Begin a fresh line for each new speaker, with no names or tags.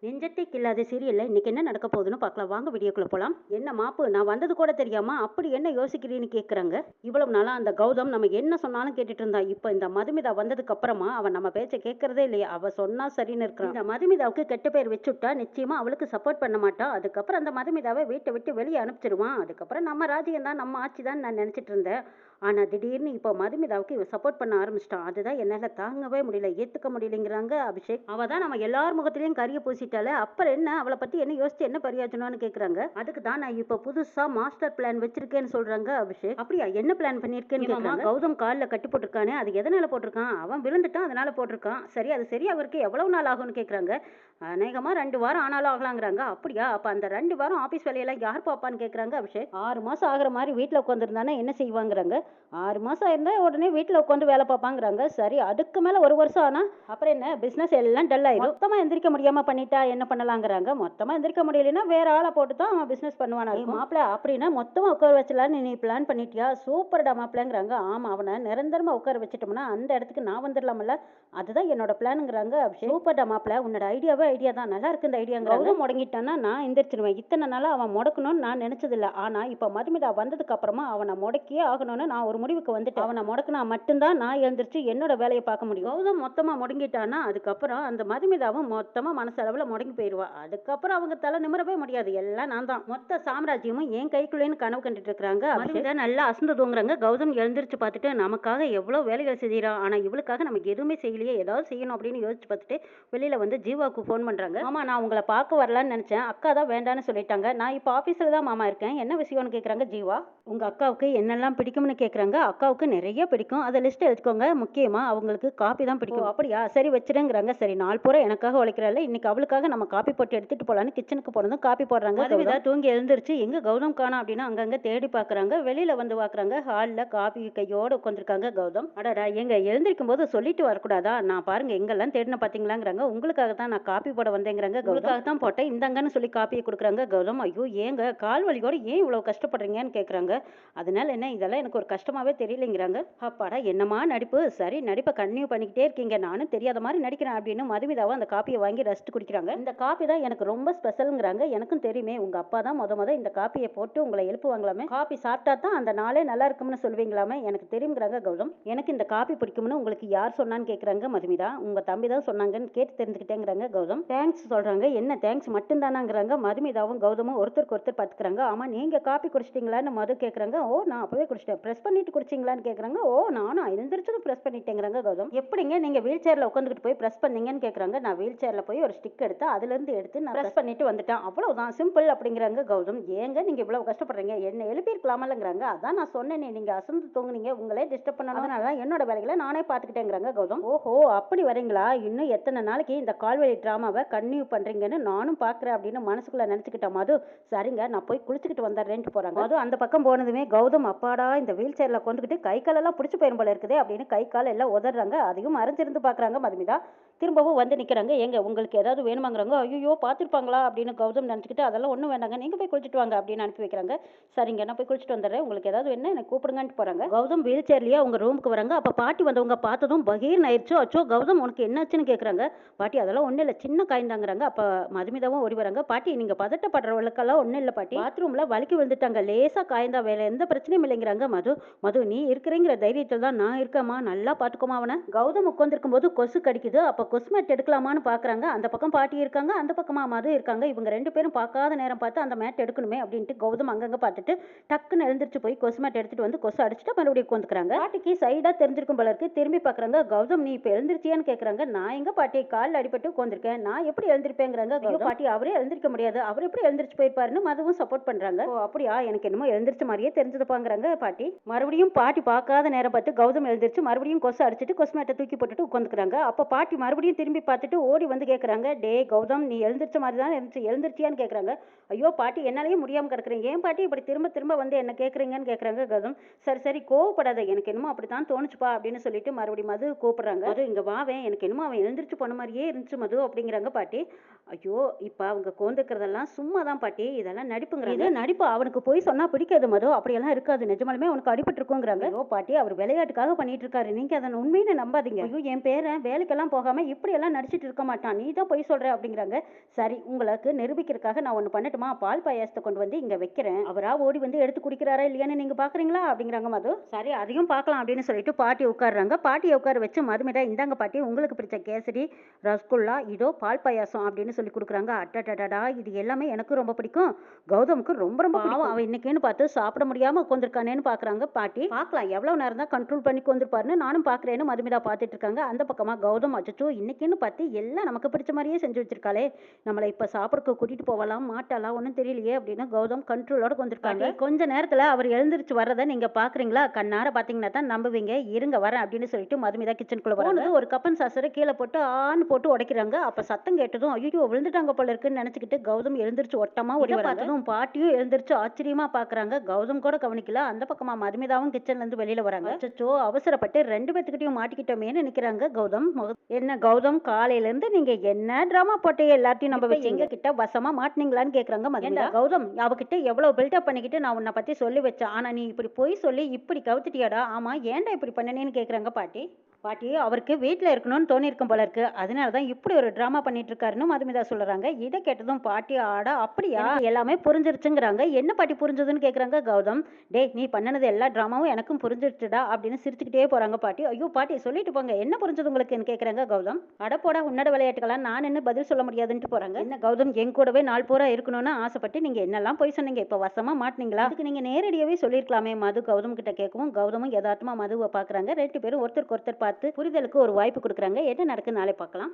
நெஞ்சத்தை கில்லாத சீரியல்ல இன்னைக்கு என்ன நடக்க போகுதுன்னு பார்க்கலாம். வாங்க வீடியோக்குள்ள போலாம். என்ன மாப்பு, நான் வந்தது கூட தெரியாம அப்படி என்ன யோசிக்கிறீன்னு கேக்குறாங்க. இவ்வளவு நாளா அந்த கௌதம் நம்ம என்ன சொன்னாலும் கேட்டுட்டு இருந்தா. இப்ப இந்த மதுமிதா வந்ததுக்கு அப்புறமா அவன் நம்ம பேச்ச கேட்கறதே இல்லையா. அவ சொன்னா சரின்னு இருக்கிறான். இந்த மதுமிதாவுக்கு கெட்ட பேர் வச்சுட்டா நிச்சயமா அவளுக்கு சப்போர்ட் பண்ண மாட்டா. அதுக்கப்புறம் அந்த மதுமிதாவை வீட்டை விட்டு வெளியே அனுப்பிச்சிருவான். அதுக்கப்புறம் நம்ம ராஜ்யம் தான், நம்ம ஆட்சி தான் நான் நினைச்சிட்டு இருந்தேன். ஆனா திடீர்னு இப்போ மதுமிதாவுக்கு இவன் சப்போர்ட் பண்ண ஆரம்பிச்சிட்டான். அதுதான் என்னால தாங்கவே முடியல, ஏத்துக்க முடியலைங்கிறாங்க அபிஷேக். அவ தான் நம்ம எல்லார் முகத்திலையும் கரிய பூசிட்டால, அப்புறம் என்ன அவளை பத்தி என்ன யோசிச்சு என்ன பிரயோஜனம்னு கேக்குறாங்க. அதுக்கு தான் நான் இப்ப புதுசா மாஸ்டர் பிளான் வச்சிருக்கேன்னு சொல்றாங்க அபிஷேக். அப்படியா, என்ன பிளான் பண்ணிருக்கேன்னு கேக்குறாங்க. கௌதம் கால்ல கட்டி போட்டிருக்கானே, அது எதனால போட்டிருக்கான்? அவன் விழுந்துட்டான், அதனால போட்டிருக்கான். சரி, அது சரி அவருக்கு எவ்வளவு நாள் ஆகும்னு கேக்குறாங்க. அநேகமா 2 வாரம் ஆனாலும் ஆகலாங்கிறாங்க. அப்படியா, அப்ப அந்த 2 வாரம் ஆபீஸ் வேலையெல்லாம் யார் பாப்பான்னு கேக்குறாங்க அபிஷேக். 6 மாசம் ஆகுற மாதிரி வீட்டுல உட்காந்துருந்தானே என்ன செய்வாங்கிறாங்க. 6 மாசம் இருந்தா உடனே வீட்டுல உட்காந்து வேலை பார்ப்பாங்கிறாங்க. சரி, அதுக்கு மேல 1 வருஷம் ஆனா அப்புறம் என்ன, பிசினஸ் எல்லாம் டல் ஆயிடும். மொத்தமா எந்திரிக்க முடியாம பண்ணிட்டா என்ன பண்ணலாங்கிறாங்க. மொத்தமா எந்திரிக்க முடியலன்னா வேற ஆளை போட்டு தான் அவன் பிசினஸ் பண்ணுவானா. மாப்பிள்ள, அப்படின்னா மொத்தமா உட்கார வச்சலான்னு நீ பிளான் பண்ணிட்டியா? சூப்பர்டா மாப்பிள்ளங்கிறாங்க. ஆமா, அவனை நிரந்தரமா உட்கார வச்சுட்டோம்னா அந்த இடத்துக்கு நான் வந்துடலாம்ல, அதுதான் என்னோட பிளானுங்கிறாங்க அபிஷேக். சூப்பர்டா மாப்பிள்ள, உன்னோட ஐடியாவே ஐடியா தான், நல்லா இருக்கு இந்த ஐடியாங்கிறாங்க. முடங்கிட்டான்னா நான் எந்திரிச்சிருவேன். இத்தனை நாளா அவன் முடக்கணும்னு நான் நினைச்சதில்ல. ஆனா இப்ப மதுமிதா வந்ததுக்கு அப்புறமா அவனை முடக்கியே ஆகணும்னு நான் ஒரு முடிவுக்கு வந்துட்டேன். அவனை முடக்கினா மட்டும்தான் நான் எழுந்திரிச்சு என்னோட வேலையை பார்க்க முடியும். கௌதம் மொத்தமா முடங்கிட்டான்னா அதுக்கப்புறம் அந்த மதுமிதாவும் மொத்தமா மனசளவுல முடங்கி போயிடுவா. அதுக்கப்புறம் அவங்க தலை நிமிரவே முடியாது. எல்லாம் நான் தான், மொத்த சாம்ராஜ்யமும் என் கைக்குள்ளேன்னு கனவு கண்டுட்டு இருக்காங்க. மதுமிதா நல்லா அசந்து தூங்குறாங்க. கௌதம் எழுந்திரிச்சு பார்த்துட்டு நமக்காக எவ்வளவு வேலைகள் செய்யறான், ஆனா இவளுக்காக நமக்கு எதுவுமே செய்யலையே, ஏதாவது செய்யணும் அப்படின்னு யோசிச்சு பார்த்துட்டு வெளியில வந்து ஜீவாவுக்கு ஃபோன் பண்றாங்க. மாமா, நான் உங்களை பார்க்க வரலான்னு நினைச்சேன், அக்கா தான் வேண்டான்னு சொல்லிட்டாங்க. நான் இப்போ ஆபீஸ்ல தான் மாமா இருக்கேன், என்ன விஷயம்னு கேக்குறாங்க ஜீவா. உங்க அக்காவுக்கு என்னெல்லாம் பிடிக்கும்னு கேக்குறாங்க. அக்காவுக்கு நிறைய பிடிக்கும், அதை லிஸ்ட் எடுத்துக்கோங்க. முக்கியமா அவங்களுக்கு காப்பி தான் பிடிக்கும். அப்படியா, சரி வச்சிருங்கிறாங்க. சரி, நாள் பூரா எனக்காக உழைக்கிறாள், இன்னைக்கு அவளுக்காக நம்ம காப்பி போட்டு எடுத்துட்டு போலான்னு கிச்சனுக்கு போனதும் காப்பி போடுறாங்க. மதுமிதா தூங்கி எழுந்திருச்சு எங்க கௌதம் காணோம் அப்படின்னு அங்கங்க தேடி பாக்குறாங்க. வெளியில வந்து பாக்குறாங்க, ஹால்ல காப்பி கையோட உட்காந்துருக்காங்க கௌதம். அடடா, எங்க எழுந்திருக்கும் போது சொல்லிட்டு வரக்கூடாதா? நான் பாருங்க எங்கெல்லாம் தேடின பாத்தீங்களாங்கிறாங்க. உங்களுக்காக தான் நான் காப்பி போட வந்தேங்கிறாங்க. உங்களுக்காக தான் போட்டேன், இந்தாங்கன்னு சொல்லி காப்பியை கொடுக்குறாங்க கௌதம். ஐயோ, ஏங்க கால் வலியோட ஏன் இவ்வளவு கஷ்டப்படுறீங்கன்னு கேக்குறாங்க. அதனால என்ன, இதெல்லாம் எனக்கு ஒரு கஷ்டமாவே தெரியலைங்கிறாங்க. அப்பாடா, என்னமா நடிப்பு. சரி, நடிப்பை கன்டினியூ பண்ணிக்கிட்டே இருக்கீங்க, நானும் தெரியாத மாதிரி நடிக்கிறேன் அப்படின்னு மதுமிதாவும் அந்த காப்பியை வாங்கி ரசித்து குடிக்கிறாங்க. இந்த காப்பி தான் எனக்கு ரொம்ப ஸ்பெஷலுங்கிறாங்க. எனக்கும் தெரியுமே, உங்க அப்பா தான் முத இந்த காப்பியை போட்டு உங்களை எழுப்புவாங்களாமே, காப்பி சாப்பிட்டா தான் அந்த நாளே நல்லா இருக்கும்னு சொல்வீங்களாமே, எனக்கு தெரியுங்கிறாங்க கௌதம். எனக்கு இந்த காப்பி பிடிக்கும்னு உங்களுக்கு யார் சொன்னான்னு கேக்குறாங்க மதுமிதா. உங்க தம்பி தான் சொன்னாங்கன்னு கேட்டு தெரிஞ்சுக்கிட்டேங்கிறாங்க கௌதம். தேங்க்ஸ் சொல்றாங்க. என்ன தேங்க்ஸ் மட்டும் தானாங்கிறாங்க. மதுமிதாவும் கௌதமும் ஒருத்தருக்கு ஒருத்தர் பார்த்துக்கிறாங்க. ஆமா, நீங்க காப்பி குடிச்சிட்டீங்களான்னு மது கேக்குறாங்க. ஓ, நான் அப்பவே குடிச்சிட்டேன். பிரஸ் பண்ணிட்டு குடிச்சிங்களான்னு கேக்குறாங்க. ஓ, நானும் எழுந்திரிச்சதும் பிரஸ் பண்ணிட்டேங்கிறாங்க கௌதம். எப்படிங்க நீங்க வீல் சேர்ல உட்காந்துட்டு போய் பிரஸ் பண்ணீங்கன்னு கேக்குறாங்க. நான் வீல் சேர்ல போய் ஒரு ஸ்டிக் எடுத்து அதுல இருந்து எடுத்து நான் பிரஸ் பண்ணிட்டு வந்துட்டேன், அவ்வளவுதான், சிம்பிள் அப்படிங்கிறாங்க கௌதம். ஏங்க நீங்க இவ்வளவு கஷ்டப்படுறீங்க, என்ன எழுப்பி இருக்கலாமலங்கிறாங்க. அதான் நான் சொன்னேனே, நீங்க அசந்து தூங்குனீங்க, உங்களே டிஸ்டர்ப் பண்ணணும், அதனால என்னோட வேலைகளை நானே பாத்துக்கிட்டேங்கிறாங்க கௌதம். ஓஹோ, அப்படி வரீங்களா, இன்னும் எத்தனை நாளைக்கு இந்த கால்வழி டிராமாவை கன்டினியூ பண்றீங்கன்னு நானும் பாக்குறேன் அப்படின்னு மனசுக்குள்ள நினைச்சுக்கிட்ட மது. சரிங்க, நான் போய் குளிச்சுக்கிட்டு வந்துடுறேன்ட்டு போறாங்க. அது அந்த பக்கம் போனதுமே கௌதம் அப்பாடா இந்த வீல் சேர்ல கொண்டுகிட்டு கை காலெல்லாம் பிடிச்சி போயிரும் போல இருக்குதே அப்படின்னு கை கால் எல்லாம் உதறாங்க. அதையும் மறைஞ்சிருந்து பாக்குறாங்க மதுமிதா. திரும்பவும் வந்து நிக்கிறாங்க. ஏங்க உங்களுக்கு ஏதாவது வேணுமாங்கிறாங்க. ஐயோ, பார்த்துருப்பாங்களா அப்படின்னு கௌதம் நினச்சிக்கிட்டு அதெல்லாம் ஒன்றும் வேண்டாங்க, நீங்கள் போய் குளிச்சுட்டு வாங்க அப்படின்னு அனுப்பி வைக்கிறாங்க. சரிங்க, நான் போய் குளிச்சுட்டு வந்துடுறேன், உங்களுக்கு ஏதாவது வேணும் எனக்கு கூப்பிடுங்கன்ட்டு போகிறாங்க. கௌதம் வீல் சேர்லேயே அவங்க ரூமுக்கு வராங்க. அப்போ பாட்டி வந்தவங்க பார்த்ததும் பகீர்னு ஆயிடுச்சு. அச்சோ கௌதம், உனக்கு என்னாச்சுன்னு கேட்குறாங்க. பாட்டி அதெல்லாம் ஒன்றும் இல்லை, சின்ன காய்ந்தாங்கிறாங்க. அப்போ மதுமிதாவும் ஓடி வராங்க. பாட்டி நீங்கள் பதட்டப்படுறவளுக்கெல்லாம் ஒன்றும் இல்லை பாட்டி, பாத்ரூமில் வலிக்கு விழுந்துட்டாங்க, லேசாக காய்ந்தா, வேலை எந்த பிரச்சனையும் இல்லைங்கிறாங்க. மது, மது நீ இருக்கிறேங்கிற தைரியத்தில் தான் நான் இருக்கேம்மா, நல்லா பார்த்துக்கோமா அவனை. கௌதம் உட்காந்துருக்கும் போது கொசு கடிக்குது. அப்போ கொஸ்மெட் எடுக்கலாமான்னு பார்க்குறாங்க. அந்த பக்கம் பாட்டி இருக்காங்க, அந்த பக்கமாக மது இருக்காங்க. இவங்க 2 பேரும் பார்க்காத நேரம் பார்த்து அந்த மேட் எடுக்கணுமே அப்படின்ட்டு கௌதம் அங்கங்கே பார்த்துட்டு டக்குன்னு எழுந்திரிச்சு போய் கொஸ்மெட் எடுத்துட்டு வந்து கொசு அடிச்சுட்டு மறுபடியும் உட்காந்துக்கிறாங்க. பாட்டிக்கு சைடாக தெரிஞ்சிருக்கும் போல இருக்கு. திரும்பி பார்க்குறாங்க. கௌதம், நீ இப்போ எழுந்திருச்சியான்னு கேட்குறாங்க. நான் எங்க பாட்டி, காலில் அடிபட்டு உட்காந்துருக்கேன், நான் எப்படி எழுந்திருப்பேங்கிறாங்க. பாட்டி அவரே எழுந்திருக்க முடியாது, அவர் எப்படி எழுந்திரிச்சு போயிருப்பாருன்னு மதுவும் சப்போர்ட் பண்ணுறாங்க. ஓ அப்படியா, எனக்கு என்னமோ எழுந்திரிச்ச மாதிரியே தெரிஞ்சதுப்பாங்கிறாங்க பாட்டி. மறுபடியும் பாட்டி பார்க்காத நேரம் பார்த்து கௌதம் எழுந்திரிச்சு மறுபடியும் கொசு அடிச்சுட்டு கொஸ்மேட்டை தூக்கி போட்டுட்டு உட்காந்துக்கிறாங்க. அப்போ பாட்டி மறுபடியும் திரும்பி பார்த்துட்டு ஓடி வந்து கேட்குறாங்க. டே கௌதம், நீ எழுந்திரிச்ச மாதிரி தான் இருந்துச்சு, எழுந்திரிச்சியான்னு கேட்குறாங்க. ஐயோ பாட்டி, என்னாலேயே முடியாமல் கிடக்குறேன், ஏன் பாட்டி இப்படி திரும்ப திரும்ப வந்து என்ன கேட்குறீங்கன்னு கேட்குறாங்க கௌதம். சரி சரி கோவப்படாத, எனக்கு என்னமோ அப்படித்தான் தோணுச்சுப்பா அப்படின்னு சொல்லிட்டு மறுபடியும் மது கூப்பிடுறாங்க. அது இங்கே வாவேன், எனக்கு என்னமோ அவன் எழுந்திரிச்சு போன மாதிரியே இருந்துச்சு மது அப்படிங்கிறாங்க பாட்டி. ஐயோ! இப்ப அவங்க கோந்துக்கிறதெல்லாம் சும்மா தான் பாட்டி. இதெல்லாம் நடிப்புங்கிறாங்க. இது நடிப்பு. அவனுக்கு பொய் சொன்னா பிடிக்காது மது. அப்படியெல்லாம் இருக்காது. நிஜமாலுமே அவனுக்கு அடிபட்டுருக்குங்கிறாங்க. ஐயோ! பாட்டி அவர் விளையாட்டுக்காக பண்ணிட்டு இருக்காரு. நீங்க அத உண்மைன்னு நம்பாதீங்க. ஐயோ! என் பேரன் வேலைக்கெல்லாம் போகாம இப்படியெல்லாம் நடிச்சிட்டு இருக்க மாட்டான். நீ தான் பொய் சொல்ற அப்படிங்கிறாங்க. சரி உங்களுக்கு நிரூபிக்கிறதுக்காக நான் ஒண்ணு பண்ணட்டுமா? பால் பாயாசத்த கொண்டு வந்து இங்க வைக்கிறேன். அவரா ஓடி வந்து எடுத்து குடிக்கிறாரா இல்லையான்னு நீங்க பார்க்குறீங்களா? அப்படிங்கிறாங்க மது. சரி அதையும் பார்க்கலாம் அப்படின்னு சொல்லிட்டு பாட்டி உட்காருறாங்க. பாட்டிய உட்கார வச்சு மதுமிதா இந்தாங்க பாட்டி உங்களுக்கு பிடிச்ச கேசரி, ரசகுல்லா, இதோ பால் பாயாசம் அப்படின்னு சொல்லி குடுக்குறாங்க. அடடடடா! இது எல்லாமே எனக்கும் ரொம்ப பிடிக்கும். கௌதமுக்கு ரொம்ப ரொம்ப பாவம் அவன் இன்னைக்குன்னு பார்த்து சாப்பிட முடியாம உட்காந்துருக்கானேன்னு பார்க்குறாங்க பாட்டி. பார்க்கலாம் எவ்வளவு நேரம் தான் கண்ட்ரோல் பண்ணி உட்காந்துருப்பாருன்னு நானும் பார்க்குறேன்னு மதுமிதா பார்த்துட்டு இருக்காங்க. அந்த பக்கமா கௌதம் அச்சச்சோ இன்னைக்குன்னு பார்த்து எல்லாம் நமக்கு பிடிச்ச மாதிரியே செஞ்சு வச்சிருக்காளே. நம்மள இப்ப சாப்பிடக்கு கூட்டிட்டு போகலாம் மாட்டாளா ஒன்றும் தெரியலையே அப்படின்னு கௌதம் கண்ட்ரோலோட உட்காந்துருக்காங்க. கொஞ்ச நேரத்துல அவர் எழுந்திருச்சு வர்றதை நீங்க பாக்குறீங்களா? கண்ணார பாத்தீங்கன்னா தான் நம்புவீங்க. இருங்க வரேன் அப்படின்னு சொல்லிட்டு மதுமிதா கிச்சனுக்குள்ள வராங்க. ஒரு கப்பன் சாசரை கீழே போட்டு ஆன்னு போட்டு உடைக்கிறாங்க. அப்ப சத்தம் கேட்டதும் ஐயோ விழுந்துட்டாங்க போல இருக்குன்னு நினைச்சுக்கிட்டு கௌதம் எழுந்திருச்சு ஒட்டமா ஓடி பார்த்ததும் பாட்டியும் எழுந்திருச்சு ஆச்சரியமா பாக்குறாங்க. கௌதம் கூட கவனிக்கல. அந்த பக்கமா மதுமிதாவும் கிச்சன்ல இருந்து வெளியில வராங்க. அச்சச்சோ அவசரப்பட்டு ரெண்டு பேத்துக்கிட்டையும் மாட்டிக்கிட்டோமேன்னு நிக்கிறாங்க கௌதம். என்ன கௌதம் காலையில இருந்து நீங்க என்ன டிராமா போட்டீங்க எல்லாத்தையும் நம்ம வச்சு எங்க கிட்ட வசமா மாட்டினீங்களான்னு கேக்குறாங்க மதுமிதா. கௌதம் அவகிட்ட எவ்வளவு பில்டப் பண்ணிக்கிட்டு நான் உன்னை பத்தி சொல்லி வச்சேன். ஆனா நீ இப்படி போய் சொல்லி இப்படி கவுத்துட்டியாடா? ஆமா ஏன்டா இப்படி பண்ணனேன்னு கேக்குறாங்க பாட்டி. பாட்டி அவருக்கு வீட்டில் இருக்கணும்னு தோணியிருக்கும் போல இருக்கு. அதனால தான் இப்படி ஒரு ட்ராமா பண்ணிட்டு இருக்காருன்னு மதுமிதா சொல்றாங்க. இதை கேட்டதும் பாட்டி ஆடா அப்படியா எல்லாமே புரிஞ்சிருச்சுங்கிறாங்க. என்ன பாட்டி புரிஞ்சதுன்னு கேட்குறாங்க கௌதம். டேய் நீ பண்ணனது எல்லா ட்ராமாவும் எனக்கும் புரிஞ்சிருச்சுடா அப்படின்னு சிரிச்சுக்கிட்டே போறாங்க பாட்டி. ஐயோ பாட்டி சொல்லிட்டு போங்க என்ன புரிஞ்சது உங்களுக்குன்னு கேட்குறாங்க கௌதம். அடப்போடா உன்னோட விளையாட்டுக்கெல்லாம் நான் என்ன பதில் சொல்ல முடியாதுன்ட்டு போறாங்க. என்ன கௌதம் என் கூடவே நாள் பூரா இருக்கணும்னு ஆசைப்பட்டு நீங்க என்னெல்லாம் போய் சொன்னீங்க இப்போ வசமா மாட்டினீங்களா? அதுக்கு நீங்க நேரடியாவே சொல்லியிருக்கலாமே மது கௌதம் கிட்ட கேட்கவும் கௌதமும் யதார்த்தமா மதுவை பாக்குறாங்க. ரெண்டு பேரும் ஒருத்தருக்கு ஒருத்தர் பார்த்து புரிதலுக்கு ஒரு வாய்ப்பு கொடுக்குறாங்க. என்ன நடக்குன்னு நாளை பார்க்கலாம்.